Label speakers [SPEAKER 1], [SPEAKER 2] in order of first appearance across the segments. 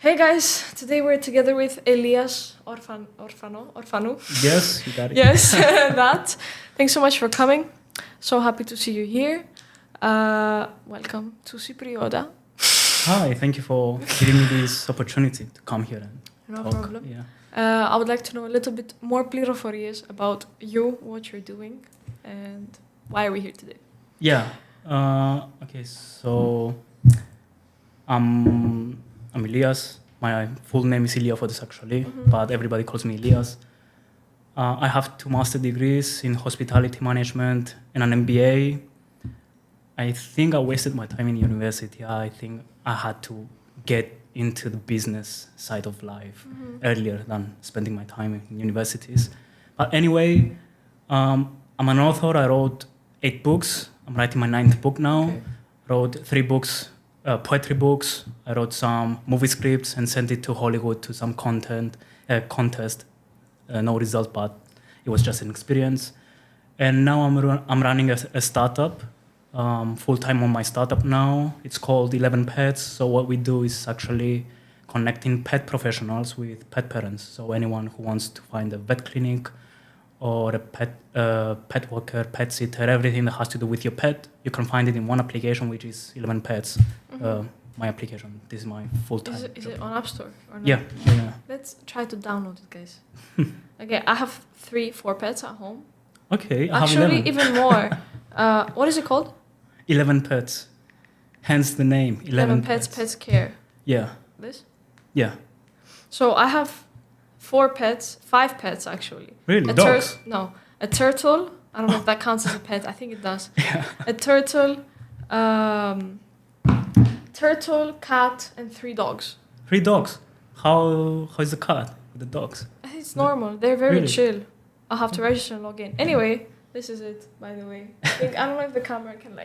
[SPEAKER 1] Hey guys, today we're together with Elias Orfanou.
[SPEAKER 2] Yes, you got it.
[SPEAKER 1] Yes, that. Thanks so much for coming. So happy to see you here. Welcome to Cypriota.
[SPEAKER 2] Hi, thank you for giving me this opportunity to come here and
[SPEAKER 1] No
[SPEAKER 2] talk.
[SPEAKER 1] problem.
[SPEAKER 2] Yeah.
[SPEAKER 1] I would like to know a little bit more πληροφορίες about you, what you're doing, and why are we here today?
[SPEAKER 2] Yeah. Okay, so I'm Elias. My full name is Iliophodis actually, but everybody calls me Elias. I have 2 master degrees in hospitality management and an MBA. I think I wasted my time in university. I think I had to get into the business side of life earlier than spending my time in universities. But anyway, I'm an author. I wrote 8 books. I'm writing my 9th book now.
[SPEAKER 1] Okay.
[SPEAKER 2] Wrote 3 books, poetry books. I wrote some movie scripts and sent it to Hollywood to some contest. No result, but it was just an experience. And now I'm running a startup, full-time on my startup now. It's called 11 Pets. So what we do is actually connecting pet professionals with pet parents. So anyone who wants to find a vet clinic or a pet walker, pet sitter, everything that has to do with your pet, you can find it in one application, which is 11 Pets. My application. This is my full-time
[SPEAKER 1] Is
[SPEAKER 2] job.
[SPEAKER 1] it on App Store or not?
[SPEAKER 2] Yeah.
[SPEAKER 1] Let's try to download it, guys. Okay, I have 4 pets at home.
[SPEAKER 2] Okay, I have
[SPEAKER 1] Actually,
[SPEAKER 2] 11.
[SPEAKER 1] even more. What is it called?
[SPEAKER 2] 11 Pets. Hence the name.
[SPEAKER 1] 11 Pets, Pets Care.
[SPEAKER 2] Yeah.
[SPEAKER 1] This?
[SPEAKER 2] Yeah.
[SPEAKER 1] So I have 5 pets actually.
[SPEAKER 2] Really?
[SPEAKER 1] A
[SPEAKER 2] Dogs?
[SPEAKER 1] a turtle. I don't know if that counts as a pet. I think it does.
[SPEAKER 2] Yeah.
[SPEAKER 1] A turtle, cat, and 3 dogs.
[SPEAKER 2] 3 dogs. How is the cat with the dogs?
[SPEAKER 1] I think it's normal. They're very
[SPEAKER 2] Really?
[SPEAKER 1] chill. I'll have to register and log in. Anyway, this is it, by the way. I don't know if the camera can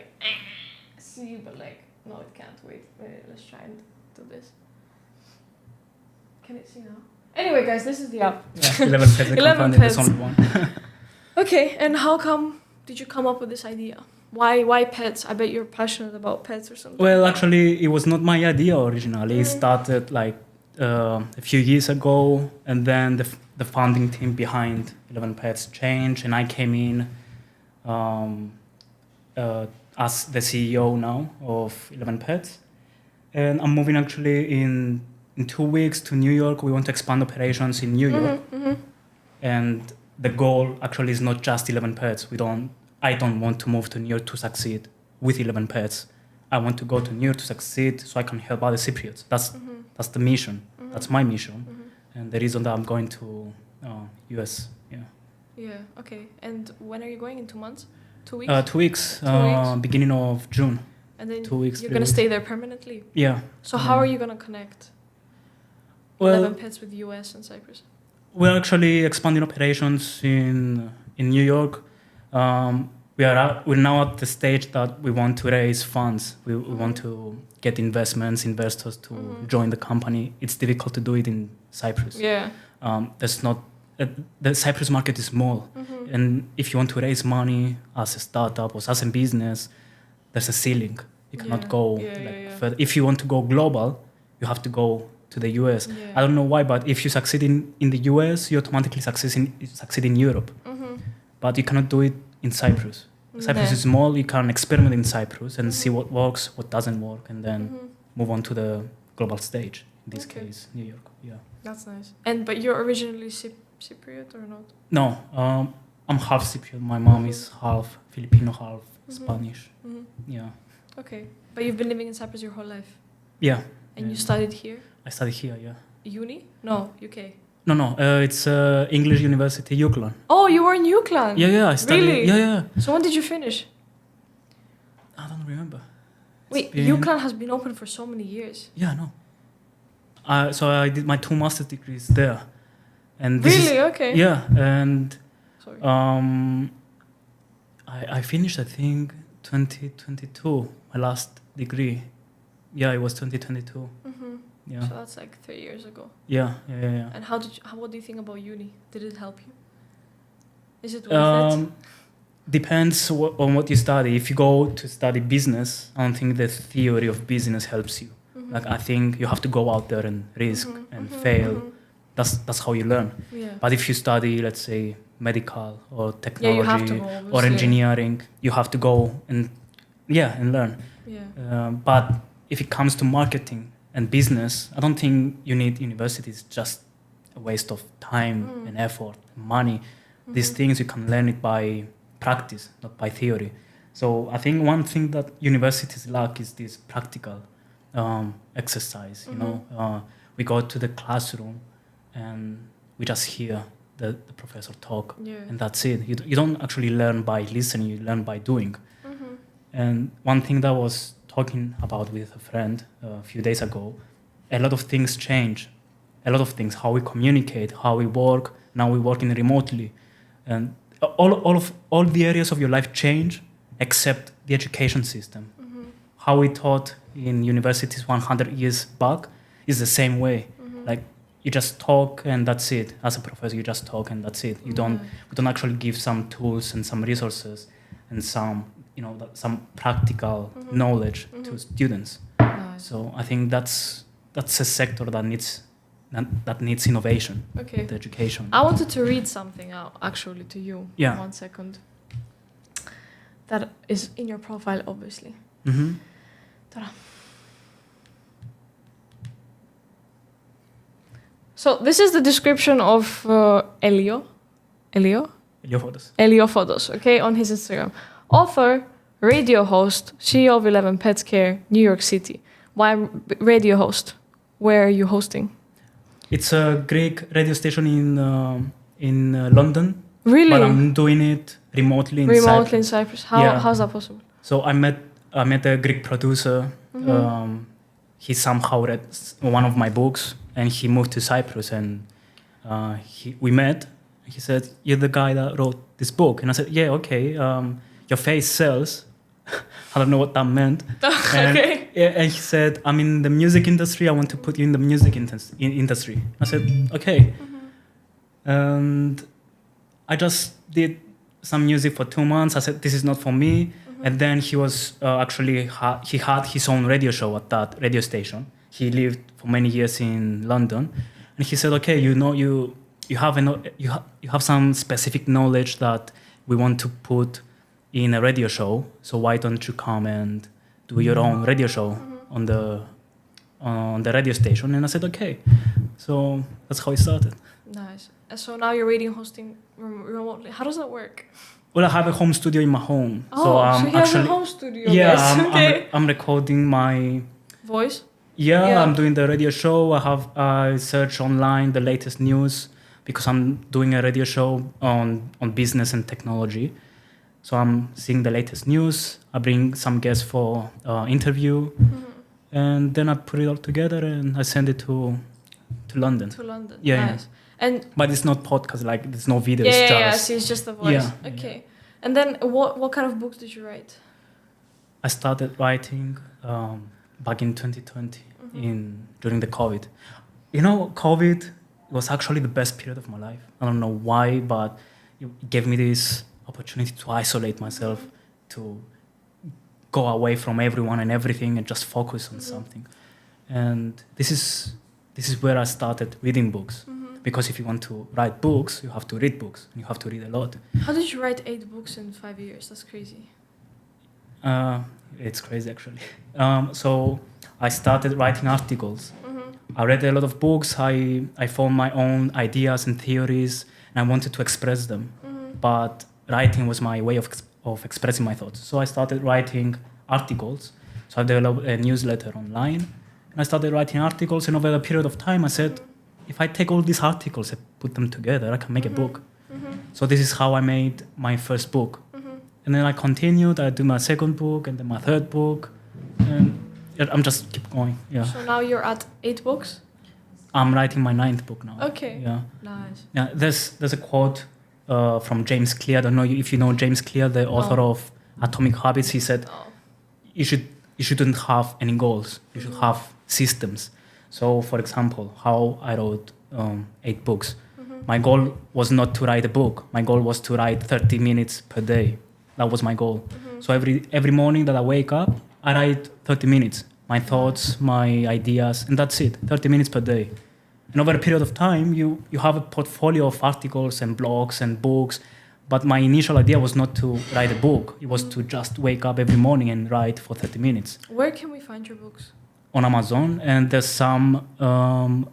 [SPEAKER 1] see, but no, it can't. Wait, let's try and do this. Can it see now? Anyway, guys, this is the app.
[SPEAKER 2] Yeah, 11 Pets.
[SPEAKER 1] 11
[SPEAKER 2] There's
[SPEAKER 1] pets.
[SPEAKER 2] only one.
[SPEAKER 1] Okay, and how come did you come up with this idea? Why pets? I bet you're passionate about pets or something.
[SPEAKER 2] Well, actually, it was not my idea originally. It started a few years ago, and then the founding team behind 11 Pets changed, and I came in as the CEO now of 11 Pets. And I'm moving actually in 2 weeks to New York. We want to expand operations in New York. And the goal actually is not just 11 Pets. I don't want to move to New York to succeed with 11 Pets. I want to go to New York to succeed so I can help other Cypriots. That's the mission. That's my mission. And the reason that I'm going to US. Yeah.
[SPEAKER 1] Yeah, okay. And when are you going? In 2 months? 2 weeks?
[SPEAKER 2] 2 weeks.
[SPEAKER 1] 2 weeks?
[SPEAKER 2] Beginning of June.
[SPEAKER 1] And then
[SPEAKER 2] 2 weeks.
[SPEAKER 1] you're
[SPEAKER 2] 3
[SPEAKER 1] going to
[SPEAKER 2] weeks.
[SPEAKER 1] stay there permanently?
[SPEAKER 2] Yeah.
[SPEAKER 1] So how are you going to connect 11 Pets with US and Cyprus?
[SPEAKER 2] We're actually expanding operations in New York. We're now at the stage that we want to raise funds. We want to get investors to join the company. It's difficult to do it in Cyprus.
[SPEAKER 1] Yeah.
[SPEAKER 2] The Cyprus market is small, and if you want to raise money as a startup or as a business, there's a ceiling. You cannot go further. If you want to go global, you have to go to the US.
[SPEAKER 1] Yeah.
[SPEAKER 2] I don't know why, but if you succeed in the US, you automatically succeed in Europe. But you cannot do it in Cyprus. Cyprus is small. You can experiment in Cyprus and see what works, what doesn't work, and then move on to the global stage. In this case, New York. Yeah.
[SPEAKER 1] That's nice. But you're originally Cypriot or not?
[SPEAKER 2] No, I'm half Cypriot. My mom is half Filipino, half Spanish. Yeah.
[SPEAKER 1] Okay. But you've been living in Cyprus your whole life?
[SPEAKER 2] Yeah.
[SPEAKER 1] And you studied here?
[SPEAKER 2] I studied here, yeah.
[SPEAKER 1] Uni? No, UK.
[SPEAKER 2] No, it's English University, UCLan.
[SPEAKER 1] Oh, you were in UCLan?
[SPEAKER 2] Yeah, I studied.
[SPEAKER 1] Really?
[SPEAKER 2] Yeah.
[SPEAKER 1] So when did you finish?
[SPEAKER 2] I don't remember.
[SPEAKER 1] Wait, UCLan has been open for so many years.
[SPEAKER 2] Yeah, no. So I did my 2 master's degrees there. And
[SPEAKER 1] Really? Okay.
[SPEAKER 2] Yeah, and
[SPEAKER 1] Sorry.
[SPEAKER 2] I finished, I think, 2022, my last degree. Yeah, it was 2022. Yeah.
[SPEAKER 1] So that's 3 years ago.
[SPEAKER 2] Yeah.
[SPEAKER 1] And what do you think about uni? Did it help you? Is it worth it?
[SPEAKER 2] Depends on what you study. If you go to study business, I don't think the theory of business helps you. Like I think you have to go out there and risk and fail. That's how you learn.
[SPEAKER 1] Yeah.
[SPEAKER 2] But if you study, let's say, medical or
[SPEAKER 1] Yeah, you have to
[SPEAKER 2] technology
[SPEAKER 1] go,
[SPEAKER 2] or
[SPEAKER 1] obviously.
[SPEAKER 2] engineering, you have to go and learn.
[SPEAKER 1] Yeah.
[SPEAKER 2] But if it comes to marketing and business, I don't think you need universities. Just a waste of time and effort, and money. These things you can learn it by practice, not by theory. So I think one thing that universities lack is this practical exercise. You know, we go to the classroom and we just hear the professor talk, and that's it. You don't actually learn by listening. You learn by doing. And one thing that I was talking about with a friend a few days ago, a lot of things change. A lot of things, how we communicate, how we work. Now we're working remotely, and all the areas of your life change, except the education system. How we taught in universities 100 years back is the same way. Like you just talk and that's it. As a professor, you just talk and that's it. We don't actually give some tools and some resources and some some practical knowledge to students.
[SPEAKER 1] Nice.
[SPEAKER 2] So I think that's a sector that needs innovation.
[SPEAKER 1] Okay.
[SPEAKER 2] The education.
[SPEAKER 1] I wanted to read something out actually to you.
[SPEAKER 2] Yeah.
[SPEAKER 1] 1 second. That is in your profile, obviously. Ta-da. So this is the description of Elio Photos, okay, on his Instagram. Author, radio host, CEO of 11 Pets Care, New York City. Why radio host? Where are you hosting?
[SPEAKER 2] It's a Greek radio station in London.
[SPEAKER 1] Really?
[SPEAKER 2] But I'm doing it remotely in Cyprus.
[SPEAKER 1] In Cyprus. How's that possible?
[SPEAKER 2] So I met a Greek producer. He somehow read one of my books, and he moved to Cyprus, and we met. He said, "You're the guy that wrote this book," and I said, "Yeah, okay. Your face sells." I don't know what that meant.
[SPEAKER 1] Okay.
[SPEAKER 2] And he said, "I'm in the music industry. I want to put you in the music industry." I said, "Okay." And I just did some music for 2 months. I said, "This is not for me." And then he was he had his own radio show at that radio station. He lived for many years in London, and he said, "Okay, you have some specific knowledge that we want to put in a radio show. So why don't you come and do your own radio show on the radio station?" And I said, "Okay." So that's how it started.
[SPEAKER 1] Nice. And so now you're radio hosting remotely. How does that work?
[SPEAKER 2] Well, I have a home studio in my home.
[SPEAKER 1] Oh,
[SPEAKER 2] so
[SPEAKER 1] you have a home studio.
[SPEAKER 2] Yeah,
[SPEAKER 1] Yes.
[SPEAKER 2] I'm recording my
[SPEAKER 1] Voice?
[SPEAKER 2] Yeah, I'm doing the radio show. I search online the latest news because I'm doing a radio show on business and technology. So I'm seeing the latest news. I bring some guests for interview, and then I put it all together and I send it to London.
[SPEAKER 1] To London.
[SPEAKER 2] Yeah.
[SPEAKER 1] Nice. And
[SPEAKER 2] but it's not podcast. Like there's no videos.
[SPEAKER 1] yeah. See, it's just the voice.
[SPEAKER 2] Yeah.
[SPEAKER 1] Okay. And then what kind of books did you write?
[SPEAKER 2] I started writing back in 2020 during the COVID. You know, COVID was actually the best period of my life. I don't know why, but it gave me this opportunity to isolate myself, to go away from everyone and everything and just focus on something. And this is where I started reading books. Because if you want to write books, you have to read books. And you have to read a lot.
[SPEAKER 1] How did you write 8 books in 5 years? That's crazy.
[SPEAKER 2] It's crazy, actually. So I started writing articles. I read a lot of books. I found my own ideas and theories, and I wanted to express them. But writing was my way of expressing my thoughts. So I started writing articles. So I developed a newsletter online, and I started writing articles. And over a period of time, I said, if I take all these articles and put them together, I can make a book. So this is how I made my first book. And then I continued. I do my second book and then my third book, and I'm just keep going. Yeah.
[SPEAKER 1] So now you're at 8 books?
[SPEAKER 2] I'm writing my 9th book now.
[SPEAKER 1] Okay.
[SPEAKER 2] Yeah.
[SPEAKER 1] Nice.
[SPEAKER 2] Yeah. There's a quote from James Clear. I don't know if you know James Clear, the author of Atomic Habits. He said, you shouldn't have any goals. You should have systems. So, for example, how I wrote 8 books. My goal was not to write a book. My goal was to write 30 minutes per day. That was my goal. So every morning that I wake up, I write 30 minutes. my thoughts, my ideas, and that's it. 30 minutes per day. And over a period of time, you have a portfolio of articles and blogs and books. But my initial idea was not to write a book. It was to just wake up every morning and write for 30 minutes.
[SPEAKER 1] Where can we find your books?
[SPEAKER 2] On Amazon, and there's some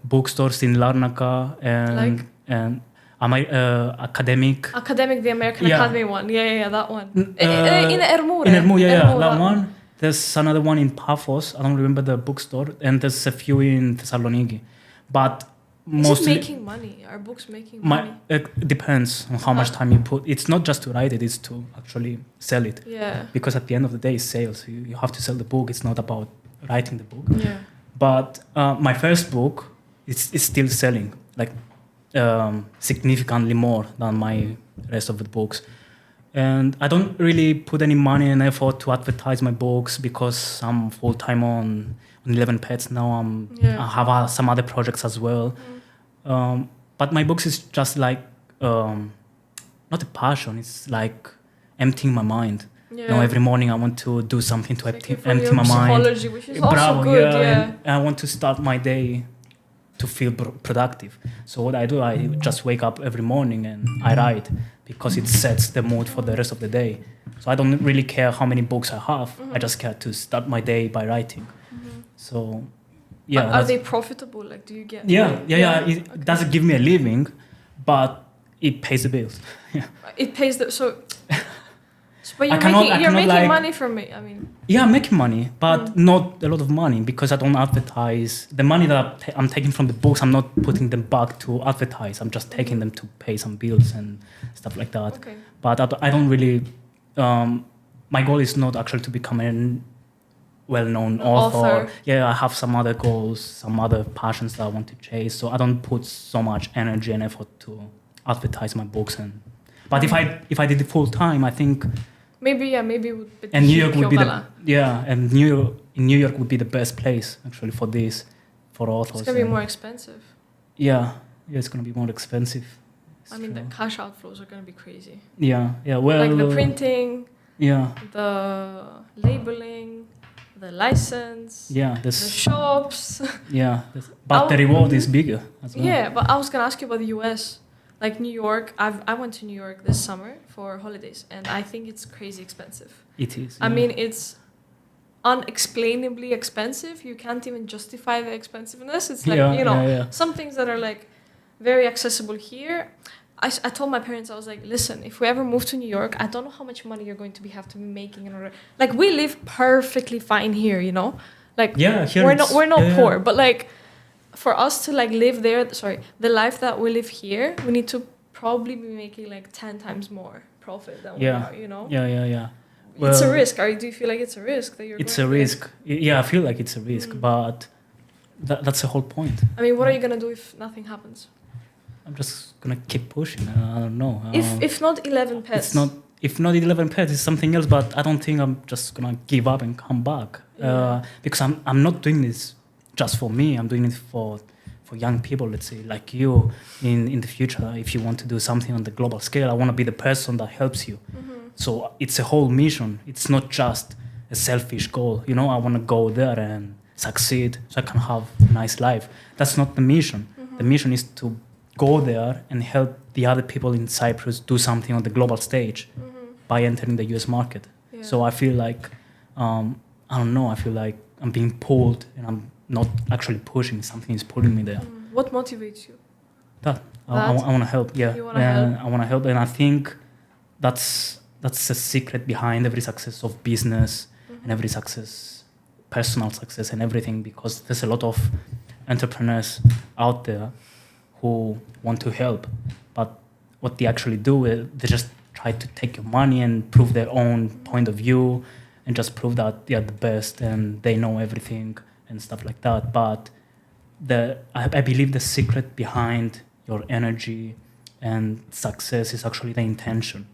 [SPEAKER 2] bookstores in Larnaca and Academic.
[SPEAKER 1] Academic, the American Academy one. Yeah, that one. In Ermure.
[SPEAKER 2] In Ermure, that one. There's another one in Paphos. I don't remember the bookstore. And there's a few in Thessaloniki. But mostly...
[SPEAKER 1] Is it making money? Are books making money?
[SPEAKER 2] It depends on how much time you put. It's not just to write it, it's to actually sell it.
[SPEAKER 1] Yeah. Because
[SPEAKER 2] at the end of the day, it's sales. You have to sell the book. It's not about writing the book.
[SPEAKER 1] Yeah.
[SPEAKER 2] But my first book is still selling, like significantly more than my rest of the books. And I don't really put any money and effort to advertise my books because I'm full-time on 11 Pets now. I have some other projects as well. But my books is just like, not a passion, it's like emptying my mind. You know, every morning I want to do something to empty my mind.
[SPEAKER 1] Psychology, which is also good,
[SPEAKER 2] And I want to start my day to feel productive. So what I do, I just wake up every morning and I write because it sets the mood for the rest of the day. So I don't really care how many books I have. I just care to start my day by writing. So, yeah.
[SPEAKER 1] Are they profitable? Like, do you get...
[SPEAKER 2] Yeah. It doesn't give me a living, but it pays the bills.
[SPEAKER 1] It pays the... But you're making money from it, I mean...
[SPEAKER 2] Yeah, I'm making money, but not a lot of money because I don't advertise. The money that I'm taking from the books, I'm not putting them back to advertise. I'm just taking them to pay some bills and stuff like that.
[SPEAKER 1] Okay.
[SPEAKER 2] But I don't really... my goal is not actually to become a well-known author. Yeah, I have some other goals, some other passions that I want to chase. So I don't put so much energy and effort to advertise my books. But if I did it full-time, I think...
[SPEAKER 1] Maybe it would be...
[SPEAKER 2] And New York would be New York would be the best place actually for authors.
[SPEAKER 1] It's gonna be more expensive.
[SPEAKER 2] Yeah, it's gonna be more expensive.
[SPEAKER 1] I mean, the cash outflows are gonna be crazy.
[SPEAKER 2] Yeah. Well,
[SPEAKER 1] like the printing.
[SPEAKER 2] Yeah.
[SPEAKER 1] The labeling, the license.
[SPEAKER 2] Yeah.
[SPEAKER 1] The shops.
[SPEAKER 2] Yeah, but the reward is bigger as well.
[SPEAKER 1] Yeah, but I was gonna ask you about the US. Like New York, I went to New York this summer for holidays, and I think it's crazy expensive.
[SPEAKER 2] It is.
[SPEAKER 1] I mean, it's unexplainably expensive. You can't even justify the expensiveness. It's like, some things that are like very accessible here. I told my parents, I was like, listen, if we ever move to New York, I don't know how much money you're going to have to be making in order. Like, we live perfectly fine here, you know? Like, we're not poor, but like, for us to like live there, the life that we live here, we need to probably be making like 10 times more profit than we are, you know?
[SPEAKER 2] Yeah. Well,
[SPEAKER 1] it's a risk. Do you feel like it's a risk that you're
[SPEAKER 2] It's a risk. Yeah, I feel like it's a risk, but that's the whole point.
[SPEAKER 1] I mean, what are you going to do if nothing happens?
[SPEAKER 2] I'm just going to keep pushing. I don't know.
[SPEAKER 1] If not 11 pets.
[SPEAKER 2] If not 11 pets, it's something else, but I don't think I'm just going to give up and come back. Because I'm not doing this just for me. I'm doing it for young people, let's say, like you in the future. If you want to do something on the global scale, I want to be the person that helps you. So it's a whole mission. It's not just a selfish goal. You know, I want to go there and succeed so I can have a nice life. That's not the mission. The mission is to go there and help the other people in Cyprus do something on the global stage by entering the US market. Yeah. So I feel like, I don't know, I feel like I'm being pulled and I'm not actually pushing. Something is pulling me there.
[SPEAKER 1] What motivates you?
[SPEAKER 2] I want to help. Yeah,
[SPEAKER 1] you want to help?
[SPEAKER 2] I want to help, and I think that's the secret behind every success of business and every success, personal success, and everything. Because there's a lot of entrepreneurs out there who want to help, but what they actually do is they just try to take your money and prove their own point of view, and just prove that they are the best and they know everything and stuff like that. But I believe the secret behind your energy and success is actually the intention.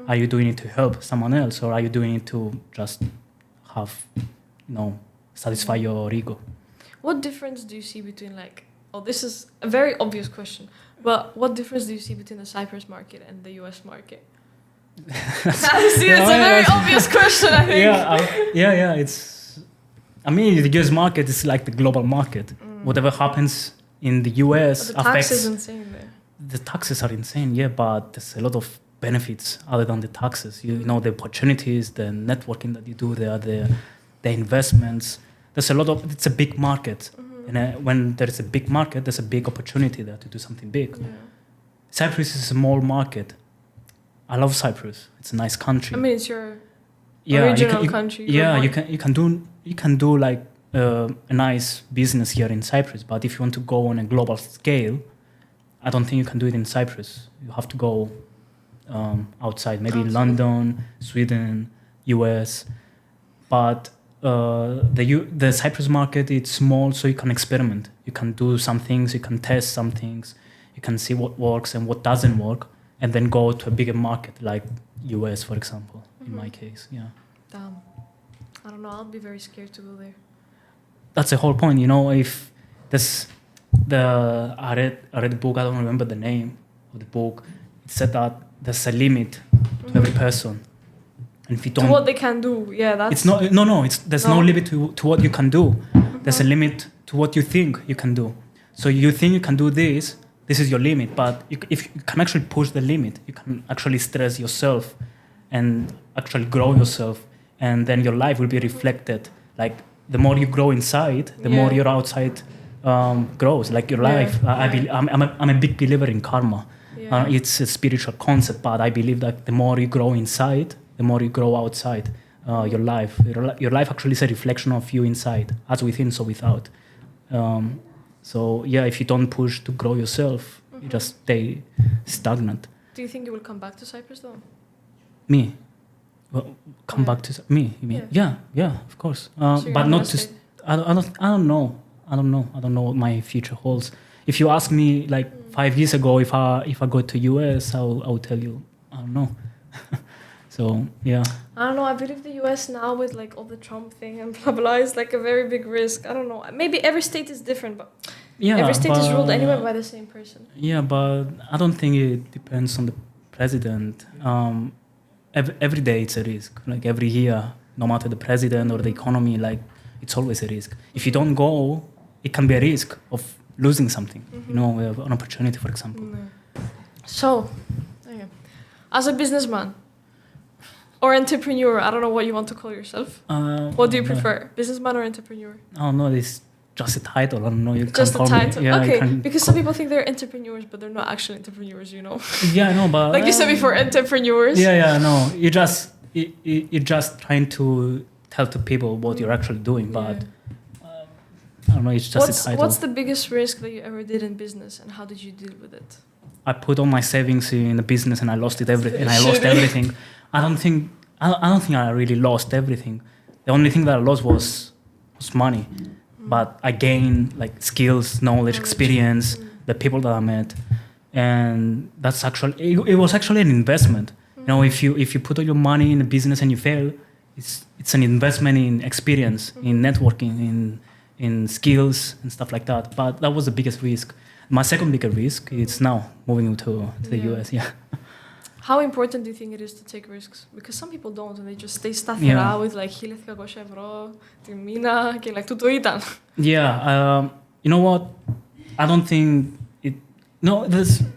[SPEAKER 2] Are you doing it to help someone else, or are you doing it to just have, satisfy your ego?
[SPEAKER 1] What difference do you see between this is a very obvious question, but what difference do you see between the Cyprus market and the US market? See, it's a very obvious question, I think.
[SPEAKER 2] Yeah, it's I mean, the US market is like the global market. Whatever happens in the US
[SPEAKER 1] But the tax
[SPEAKER 2] affects.
[SPEAKER 1] is insane there.
[SPEAKER 2] The taxes are insane, yeah, but there's a lot of benefits other than the taxes. You know, the opportunities, the networking that you do there, the investments. There's a lot of. It's a big market, and when there is a big market, there's a big opportunity there to do something big.
[SPEAKER 1] Yeah.
[SPEAKER 2] Cyprus is a small market. I love Cyprus. It's a nice country.
[SPEAKER 1] I mean, it's your
[SPEAKER 2] Yeah,
[SPEAKER 1] original country.
[SPEAKER 2] Yeah,
[SPEAKER 1] your
[SPEAKER 2] you can do like a nice business here in Cyprus, but if you want to go on a global scale, I don't think you can do it in Cyprus. You have to go outside, maybe
[SPEAKER 1] Outside.
[SPEAKER 2] London, Sweden, US. But the Cyprus market, it's small, so you can experiment. You can do some things, you can test some things, you can see what works and what doesn't work, and then go to a bigger market like US, for example, in my case. Yeah.
[SPEAKER 1] Damn. I don't know. I'll be very scared to go there.
[SPEAKER 2] That's the whole point, you know. If this, I read a book. I don't remember the name of the book. It said that there's a limit to every person, and if you don't,
[SPEAKER 1] To what they can do. Yeah, that's.
[SPEAKER 2] it's not. No. There's no
[SPEAKER 1] No.
[SPEAKER 2] limit to what you can do. There's a limit to what you think you can do. So you think you can do this. This is your limit. But if you can actually push the limit, you can actually stress yourself, and actually grow yourself, and then your life will be reflected. Like the more you grow inside, the more
[SPEAKER 1] Yeah.
[SPEAKER 2] your outside grows. Like your life. I'm a big believer in karma.
[SPEAKER 1] Yeah.
[SPEAKER 2] It's a spiritual concept, but I believe that the more you grow inside, the more you grow outside. Your life. Your life actually is a reflection of you inside, as within, so without. So yeah, if you don't push to grow yourself, you just stay stagnant.
[SPEAKER 1] Do you think you will come back to Cyprus though?
[SPEAKER 2] Me, well, come
[SPEAKER 1] Yeah.
[SPEAKER 2] back to me. You mean? Yeah, of course.
[SPEAKER 1] So you're
[SPEAKER 2] But
[SPEAKER 1] not
[SPEAKER 2] not
[SPEAKER 1] gonna
[SPEAKER 2] to.
[SPEAKER 1] stay?
[SPEAKER 2] I don't know. I don't know what my future holds. If you ask me like 5 years ago, if I go to US, I'll tell you I don't know. So yeah.
[SPEAKER 1] I don't know. I believe the US now with like all the Trump thing and blah blah is like a very big risk. I don't know. Maybe every state is different, but
[SPEAKER 2] Yeah,
[SPEAKER 1] every state is ruled
[SPEAKER 2] but-
[SPEAKER 1] anyway by the same person.
[SPEAKER 2] Yeah, but I don't think it depends on the president. Every day it's a risk. Like every year, no matter the president or the economy, like it's always a risk. If you don't go, it can be a risk of losing something. You know, an opportunity, for example.
[SPEAKER 1] So, okay. As a businessman or entrepreneur, I don't know what you want to call yourself. What do you prefer, businessman or entrepreneur?
[SPEAKER 2] Oh no, it's just a title. I don't know. You
[SPEAKER 1] Just
[SPEAKER 2] can
[SPEAKER 1] a
[SPEAKER 2] call
[SPEAKER 1] title.
[SPEAKER 2] Me, yeah, you
[SPEAKER 1] Okay,
[SPEAKER 2] can
[SPEAKER 1] because some people think they're entrepreneurs, but they're not actually entrepreneurs, you know.
[SPEAKER 2] Yeah, I know, but
[SPEAKER 1] Like you said before, entrepreneurs.
[SPEAKER 2] Yeah, no. You're just trying to tell to people what you're actually doing, but I don't know. It's just a title.
[SPEAKER 1] What's the biggest risk that you ever did in business, and how did you deal with it?
[SPEAKER 2] I put all my savings in the business and I lost it and I lost
[SPEAKER 1] Shitty.
[SPEAKER 2] everything. I don't think I really lost everything. The only thing that I lost was money, but I gained like skills, knowledge, experience, the people that I met, and that's actually it was actually an investment. You know, if you put all your money in a business and you fail, it's an investment in experience, in networking, in skills and stuff like that. But that was the biggest risk. My second biggest risk is now moving to the US. Yeah.
[SPEAKER 1] How important do you think it is to take risks? Because some people don't, and they just stay stuck
[SPEAKER 2] Yeah.
[SPEAKER 1] out with like 1.200 ευρώ τη μήνα και like τούτο ήταν.
[SPEAKER 2] Yeah. You know what? I don't think it. No,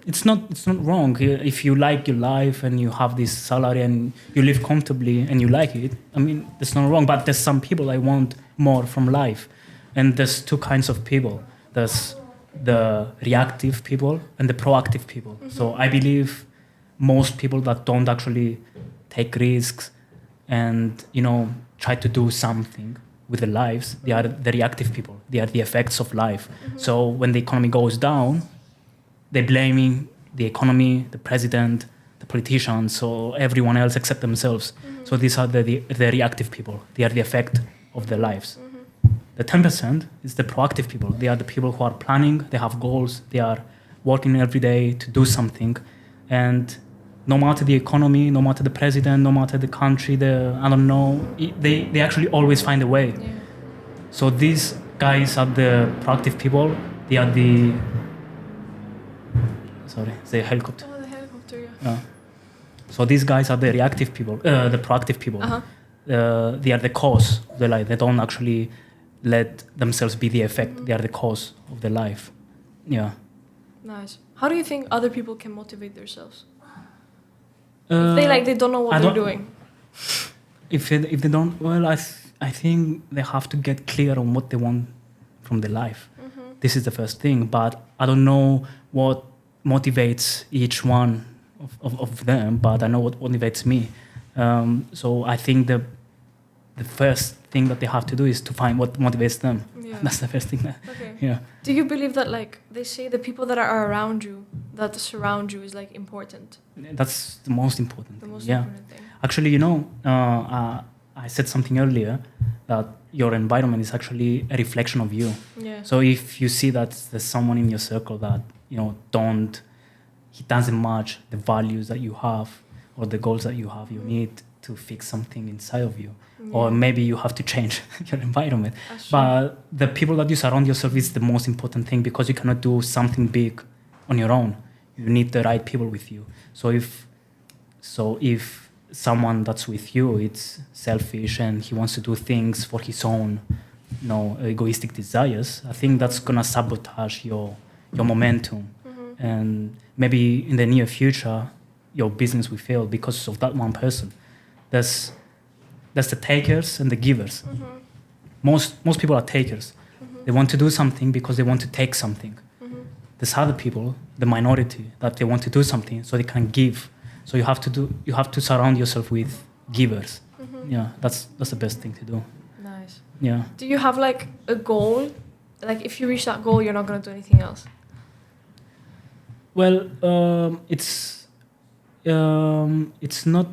[SPEAKER 2] it's not wrong. If you like your life and you have this salary and you live comfortably and you like it, I mean, there's no wrong. But there's some people that want more from life, and there's two kinds of people. There's the reactive people and the proactive people. So I believe most people that don't actually take risks and try to do something with their lives, they are the reactive people. They are the effects of life. So when the economy goes down, they're blaming the economy, the president, the politicians, so everyone else except themselves. So these are the reactive people. They are the effect of their lives. The 10% is the proactive people. They are the people who are planning, they have goals, they are working every day to do something. And no matter the economy, no matter the president, no matter the country, they actually always find a way.
[SPEAKER 1] Yeah.
[SPEAKER 2] So these guys are the proactive people. They are the helicopter.
[SPEAKER 1] Oh, the helicopter, yeah.
[SPEAKER 2] So these guys are the reactive people, the proactive people. They are the cause. They don't actually let themselves be the effect. They are the cause of their life. Yeah.
[SPEAKER 1] Nice. How do you think other people can motivate themselves? If they don't know what they're doing.
[SPEAKER 2] If they don't, well, I think they have to get clear on what they want from their life. This is the first thing, but I don't know what motivates each one of them, but I know what motivates me. So I think the first thing that they have to do is to find what motivates them. Yeah. That's the first thing.
[SPEAKER 1] Okay.
[SPEAKER 2] Yeah.
[SPEAKER 1] Do you believe that, like, they say the people that are around you, that surround you, is, like, important?
[SPEAKER 2] That's the most important thing.
[SPEAKER 1] Important thing.
[SPEAKER 2] Actually, you know, I said something earlier that your environment is actually a reflection of you.
[SPEAKER 1] Yeah.
[SPEAKER 2] So if you see that there's someone in your circle that, you know, he doesn't match the values that you have or the goals that you have, you need to fix something inside of you. Or maybe you have to change your environment. But the people that you surround yourself is the most important thing, because you cannot do something big on your own. You need the right people with you. So if someone that's with you, it's selfish and he wants to do things for his own, you know, egoistic desires, I think that's gonna sabotage your momentum. And maybe in the near future, your business will fail because of that one person. That's the takers and the givers. Most people are takers. They want to do something because they want to take something. There's other people, the minority, that they want to do something so they can give. So you have to surround yourself with givers. Yeah, that's the best thing to do.
[SPEAKER 1] Nice.
[SPEAKER 2] Yeah.
[SPEAKER 1] Do you have, like, a goal? Like, if you reach that goal, you're not gonna do anything else?
[SPEAKER 2] Well, it's not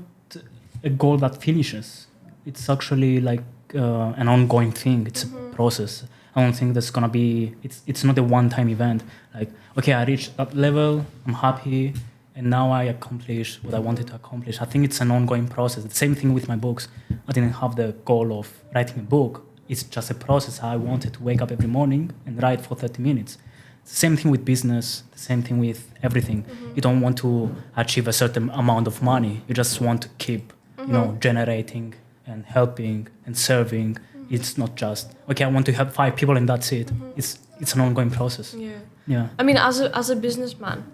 [SPEAKER 2] a goal that finishes. It's actually like an ongoing thing. It's a process. I don't think that's gonna be. It's not a one-time event. Like, okay, I reached that level. I'm happy, and now I accomplished what I wanted to accomplish. I think it's an ongoing process. The same thing with my books. I didn't have the goal of writing a book. It's just a process. I wanted to wake up every morning and write for 30 minutes. It's the same thing with business. The same thing with everything. You don't want to achieve a certain amount of money. You just want to keep, you know, generating and helping and serving. It's not just, okay, I want to help 5 people and that's it. It's an ongoing process. Yeah. I
[SPEAKER 1] mean, as a businessman,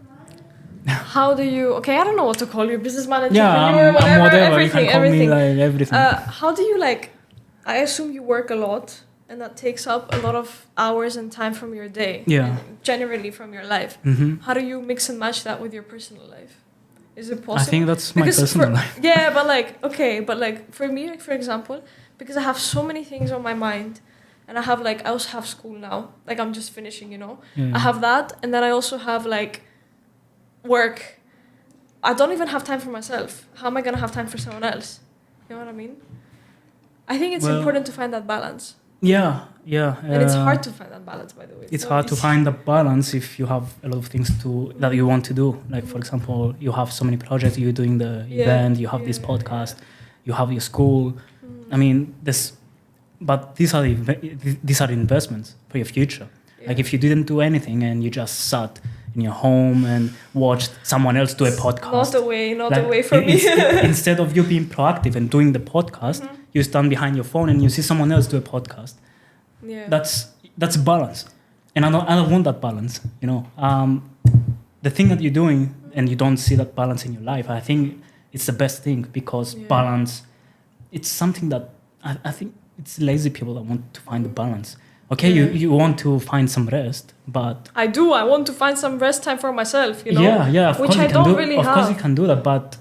[SPEAKER 1] how do you? Okay, I don't know what to call you, businessman, entrepreneur,
[SPEAKER 2] I'm whatever.
[SPEAKER 1] Everything,
[SPEAKER 2] you can call me like everything.
[SPEAKER 1] How do you, like? I assume you work a lot, and that takes up a lot of hours and time from your day.
[SPEAKER 2] Yeah.
[SPEAKER 1] And generally from your life. How do you mix and match that with your personal life? Is it possible?
[SPEAKER 2] I think that's my personal life.
[SPEAKER 1] Yeah, but like for me, like, for example, because I have so many things on my mind, and I also have school now. Like, I'm just finishing, you know.
[SPEAKER 2] Yeah.
[SPEAKER 1] I have that, and then I also have, like, work. I don't even have time for myself. How am I gonna have time for someone else? You know what I mean? I think it's important to find that balance.
[SPEAKER 2] Yeah.
[SPEAKER 1] And it's hard to find that balance, by the way.
[SPEAKER 2] It's hard to find the balance if you have a lot of things that you want to do. Like, for example, you have so many projects. You're doing the event. You have this podcast. You have your school. I mean, but these are investments for your future. Like, if you didn't do anything and you just sat in your home and watched someone else do a podcast,
[SPEAKER 1] not a way for me.
[SPEAKER 2] Instead of you being proactive and doing the podcast, you stand behind your phone and you see someone else do a podcast.
[SPEAKER 1] Yeah.
[SPEAKER 2] That's balance, and I don't want that balance. You know, the thing that you're doing and you don't see that balance in your life, I think it's the best thing, because balance, it's something that I think it's lazy people that want to find the balance. Okay, you want to find some rest, but
[SPEAKER 1] I want to find some rest time for myself, you know.
[SPEAKER 2] Yeah, of
[SPEAKER 1] which
[SPEAKER 2] course
[SPEAKER 1] I don't really have.
[SPEAKER 2] Of course you can do that, but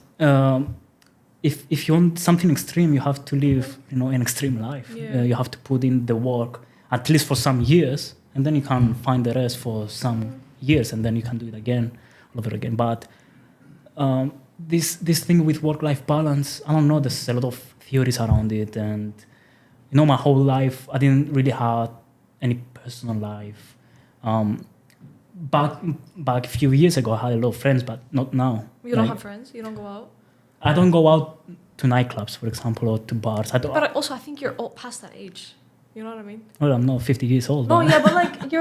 [SPEAKER 2] if you want something extreme, you have to live, you know, an extreme life. You have to put in the work, at least for some years, and then you can find the rest for some years, and then you can do it again, all over again. But this thing with work-life balance, I don't know. There's a lot of theories around it, and you know, my whole life I didn't really have any personal life. Back a few years ago, I had a lot of friends, but not now.
[SPEAKER 1] You don't have friends? You don't go out?
[SPEAKER 2] I don't go out to nightclubs, for example, or to bars.
[SPEAKER 1] But also, I think you're all past that age. You know what I mean?
[SPEAKER 2] Well, I'm not 50 years old.
[SPEAKER 1] No, yeah, but like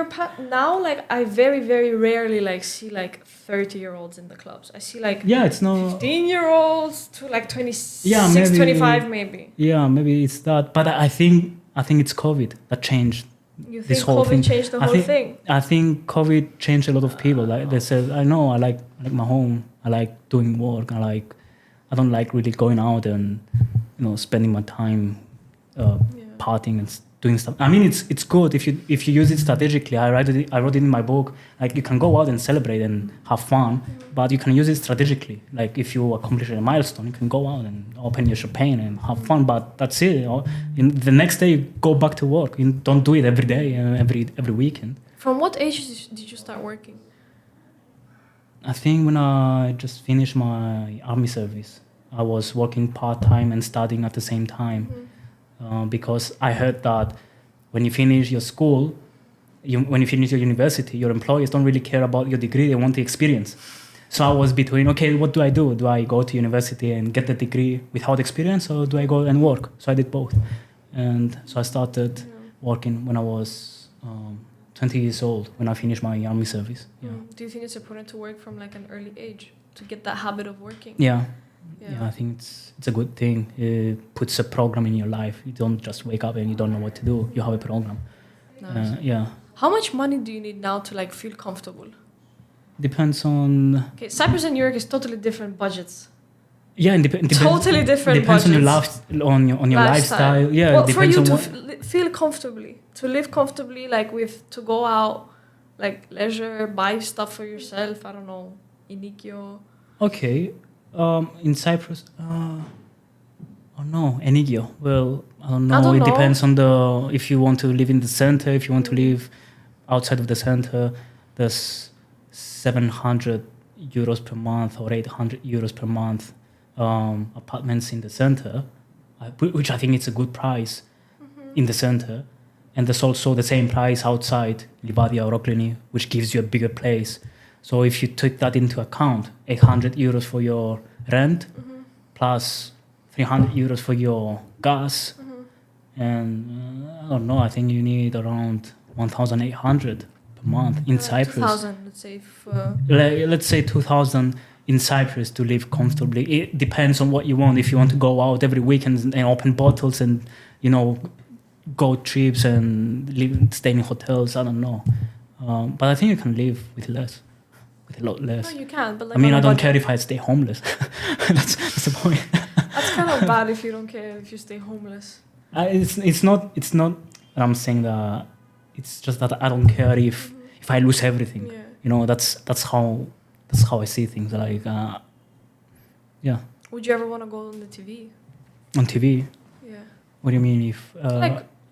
[SPEAKER 1] now, like, I very, very rarely like see like 30-year-olds in the clubs. I see like 15-year-olds to like 26, 25 maybe.
[SPEAKER 2] Yeah, maybe it's that. But I think I think it's COVID that changed
[SPEAKER 1] You
[SPEAKER 2] this
[SPEAKER 1] think
[SPEAKER 2] whole
[SPEAKER 1] COVID
[SPEAKER 2] thing.
[SPEAKER 1] changed the
[SPEAKER 2] I
[SPEAKER 1] whole
[SPEAKER 2] think-
[SPEAKER 1] thing?
[SPEAKER 2] I think COVID changed a lot of people. Like they said, I know I like my home. I like doing work. I don't like really going out and spending my time partying and doing stuff. I mean, it's good if you use it strategically. I wrote it in my book. Like you can go out and celebrate and have fun, but you can use it strategically. Like if you accomplish a milestone, you can go out and open your champagne and have fun. But that's it. The next day, you go back to work. You don't do it every day and every weekend.
[SPEAKER 1] From what age did you start working?
[SPEAKER 2] I think when I just finished my army service, I was working part-time and studying at the same time. Because I heard that when you finish your school, when you finish your university, your employers don't really care about your degree, they want the experience. So I was between, okay, what do I do? Do I go to university and get the degree without experience, or do I go and work? So I did both. And so I started working when I was 20 years old, when I finished my army service. Yeah.
[SPEAKER 1] Do you think it's important to work from like an early age to get that habit of working?
[SPEAKER 2] Yeah, I think it's a good thing. It puts a program in your life. You don't just wake up and you don't know what to do. You have a program.
[SPEAKER 1] Nice.
[SPEAKER 2] Yeah.
[SPEAKER 1] How much money do you need now to like feel comfortable?
[SPEAKER 2] Depends on.
[SPEAKER 1] Okay, Cyprus and New York is totally different budgets.
[SPEAKER 2] Yeah, and depends.
[SPEAKER 1] Totally different
[SPEAKER 2] depends
[SPEAKER 1] budgets.
[SPEAKER 2] on your lifestyle. Yeah,
[SPEAKER 1] well,
[SPEAKER 2] depends
[SPEAKER 1] for you
[SPEAKER 2] on
[SPEAKER 1] to feel comfortably, to live comfortably, like to go out, like leisure, buy stuff for yourself. I don't know, Inikio.
[SPEAKER 2] Okay, in Cyprus. Oh no, Enigio. Well, I don't know. It depends on if you want to live in the center, if you want to live outside of the center. There's 700 euros per month or 800 euros per month apartments in the center, which I think it's a good price in the center. And there's also the same price outside Livadia or Oklini, which gives you a bigger place. So if you take that into account, 800 euros for your rent, plus 300 euros for your gas, and I don't know, I think you need around 1,800 per month in Cyprus.
[SPEAKER 1] 2,000, let's say.
[SPEAKER 2] Let's say 2,000 in Cyprus to live comfortably. It depends on what you want. If you want to go out every weekend and open bottles and, go trips and stay in hotels, I don't know. But I think you can live with less. With a lot less.
[SPEAKER 1] No, you can, but like
[SPEAKER 2] I mean, I don't care if I stay homeless. that's the point.
[SPEAKER 1] That's kind of bad if you don't care if you stay homeless.
[SPEAKER 2] It's not that I'm saying that. It's just that I don't care if I lose everything.
[SPEAKER 1] Yeah.
[SPEAKER 2] That's how I see things. Like, yeah.
[SPEAKER 1] Would you ever want to go on the TV?
[SPEAKER 2] On TV?
[SPEAKER 1] Yeah.
[SPEAKER 2] What do you mean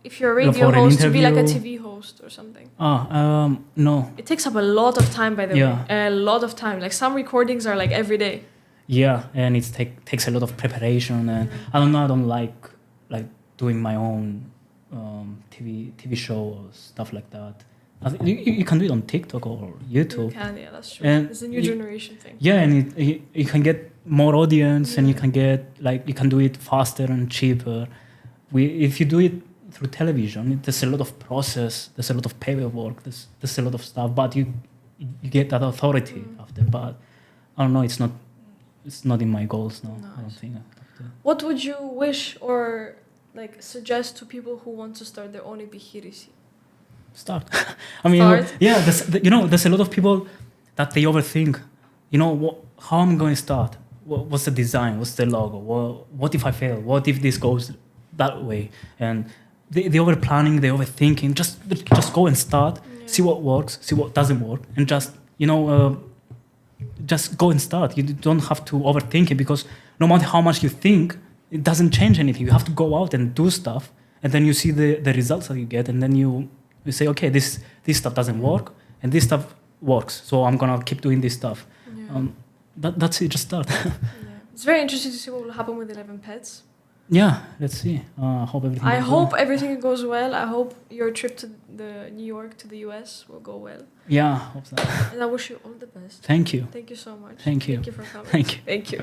[SPEAKER 1] if you're a radio host, to be like a TV host or something?
[SPEAKER 2] No.
[SPEAKER 1] It takes up a lot of time, by the
[SPEAKER 2] Yeah.
[SPEAKER 1] way. A lot of time. Like some recordings are like every day.
[SPEAKER 2] Yeah, and it takes a lot of preparation, and I don't know. I don't like doing my own TV show or stuff like that. I think you can do it on TikTok or YouTube.
[SPEAKER 1] You can, yeah, that's true.
[SPEAKER 2] And
[SPEAKER 1] it's a new generation thing.
[SPEAKER 2] Yeah, and you can get more audience, and you can get you can do it faster and cheaper. If you do it through television, there's a lot of process, there's a lot of paperwork, there's a lot of stuff, but you get that authority after. But I don't know, it's not in my goals now.
[SPEAKER 1] Nice.
[SPEAKER 2] I don't think.
[SPEAKER 1] What would you wish or suggest to people who want to start their own ebihirisi?
[SPEAKER 2] Start. I mean, yeah, there's a lot of people that they overthink. How I'm going to start? What's the design? What's the logo? What if I fail? What if this goes that way? And they over planning, they overthinking. Just go and start. Yeah. See what works. See what doesn't work, and just go and start. You don't have to overthink it, because no matter how much you think, it doesn't change anything. You have to go out and do stuff, and then you see the results that you get, and then you say, okay, this stuff doesn't work, and this stuff works, so I'm gonna keep doing this stuff. Yeah. That's it. Just start.
[SPEAKER 1] Yeah. It's very interesting to see what will happen with 11 Pets.
[SPEAKER 2] Yeah, let's see. I hope everything
[SPEAKER 1] goes well. I hope your trip to New York to the US will go well.
[SPEAKER 2] Yeah, I hope so.
[SPEAKER 1] And I wish you all the best.
[SPEAKER 2] Thank you.
[SPEAKER 1] Thank you so much.
[SPEAKER 2] Thank you.
[SPEAKER 1] Thank you for coming.
[SPEAKER 2] Thank you.
[SPEAKER 1] Thank you.